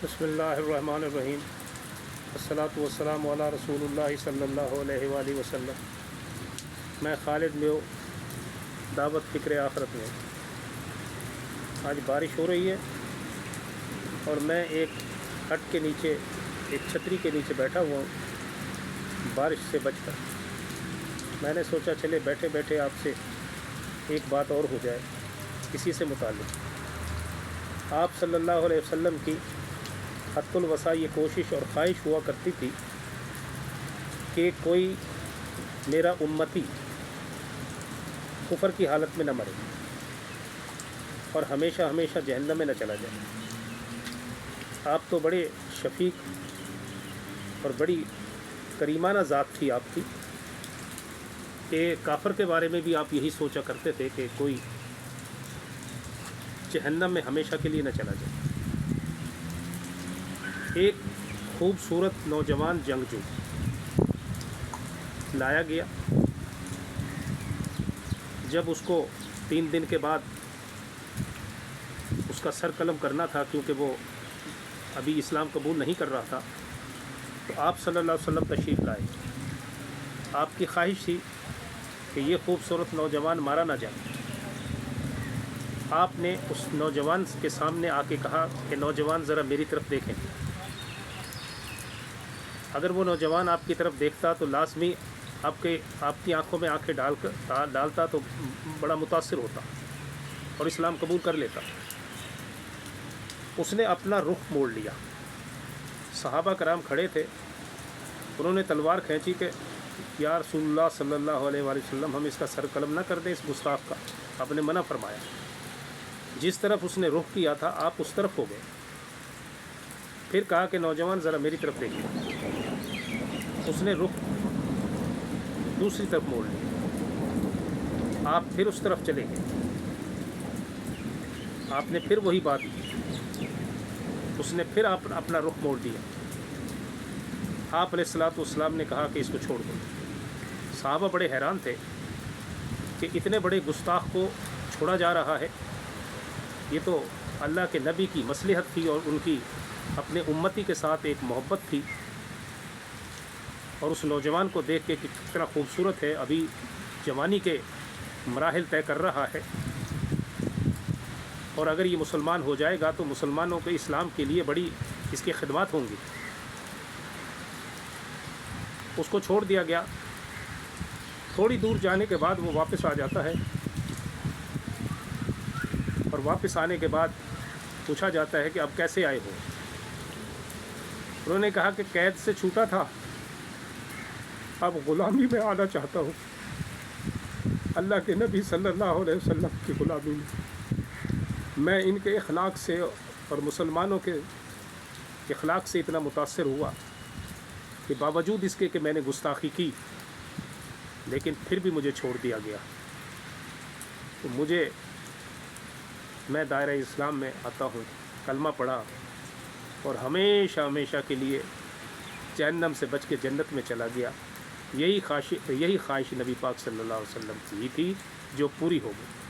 بسم اللہ الرحمن الرحیم، الصلاۃ والسلام علی رسول اللہ صلی اللہ علیہ وآلہ وسلم۔ میں خالد لیو، دعوت فکر آخرت میں۔ آج بارش ہو رہی ہے اور میں ایک ہٹ کے نیچے، ایک چھتری کے نیچے بیٹھا ہوا ہوں بارش سے بچ کر۔ میں نے سوچا چلے بیٹھے بیٹھے آپ سے ایک بات اور ہو جائے اسی سے متعلق۔ آپ صلی اللہ علیہ وسلم کی حت الوسع یہ کوشش اور خواہش ہوا کرتی تھی کہ کوئی میرا امتی کفر کی حالت میں نہ مرے اور ہمیشہ ہمیشہ جہنم میں نہ چلا جائے۔ آپ تو بڑے شفیق اور بڑی کریمانہ ذات تھی آپ کی کہ کافر کے بارے میں بھی آپ یہی سوچا کرتے تھے کہ کوئی جہنم میں ہمیشہ کے لیے نہ چلا جائے۔ ایک خوبصورت نوجوان جنگجو لایا گیا۔ جب اس کو 3 دن کے بعد اس کا سر قلم کرنا تھا، کیونکہ وہ ابھی اسلام قبول نہیں کر رہا تھا، تو آپ صلی اللہ علیہ وسلم تشریف لائے۔ آپ کی خواہش تھی کہ یہ خوبصورت نوجوان مارا نہ جائے۔ آپ نے اس نوجوان کے سامنے آ کے کہا کہ نوجوان ذرا میری طرف دیکھیں۔ اگر وہ نوجوان آپ کی طرف دیکھتا تو لازمی آپ کی آنکھوں میں آنکھیں ڈالتا تو بڑا متاثر ہوتا اور اسلام قبول کر لیتا۔ اس نے اپنا رخ موڑ لیا۔ صحابہ کرام کھڑے تھے، انہوں نے تلوار کھینچی کہ یا رسول اللہ صلی اللہ علیہ وآلہ وسلم، ہم اس کا سر قلم نہ کر دیں اس گستاخ کا۔ آپ نے منع فرمایا۔ جس طرف اس نے رخ کیا تھا آپ اس طرف ہو گئے۔ پھر کہا کہ نوجوان ذرا میری طرف دیکھیے۔ اس نے رخ دوسری طرف موڑ لیا۔ آپ پھر اس طرف چلے گئے۔ آپ نے پھر وہی بات کی۔ اس نے پھر اپنا رخ موڑ دیا۔ آپ علیہ الصلوۃ والسلام نے کہا کہ اس کو چھوڑ دو۔ صحابہ بڑے حیران تھے کہ اتنے بڑے گستاخ کو چھوڑا جا رہا ہے۔ یہ تو اللہ کے نبی کی مصلحت تھی اور ان کی اپنے امتی کے ساتھ ایک محبت تھی، اور اس نوجوان کو دیکھ کے کہ کتنا خوبصورت ہے، ابھی جوانی کے مراحل طے کر رہا ہے، اور اگر یہ مسلمان ہو جائے گا تو مسلمانوں کے اسلام کے لیے بڑی اس کی خدمات ہوں گی۔ اس کو چھوڑ دیا گیا۔ تھوڑی دور جانے کے بعد وہ واپس آ جاتا ہے، اور واپس آنے کے بعد پوچھا جاتا ہے کہ اب کیسے آئے ہو؟ انہوں نے کہا کہ قید سے چھوٹا تھا، اب غلامی میں آنا چاہتا ہوں، اللہ کے نبی صلی اللہ علیہ وسلم کی غلامی میں ان کے اخلاق سے اور مسلمانوں کے اخلاق سے اتنا متاثر ہوا کہ باوجود اس کے کہ میں نے گستاخی کی لیکن پھر بھی مجھے چھوڑ دیا گیا۔ تو میں دائرہ اسلام میں آتا ہوں، کلمہ پڑھا اور ہمیشہ ہمیشہ کے لیے جہنم سے بچ کے جنت میں چلا گیا۔ یہی خواہش نبی پاک صلی اللہ علیہ وسلم کی تھی جو پوری ہو گئی۔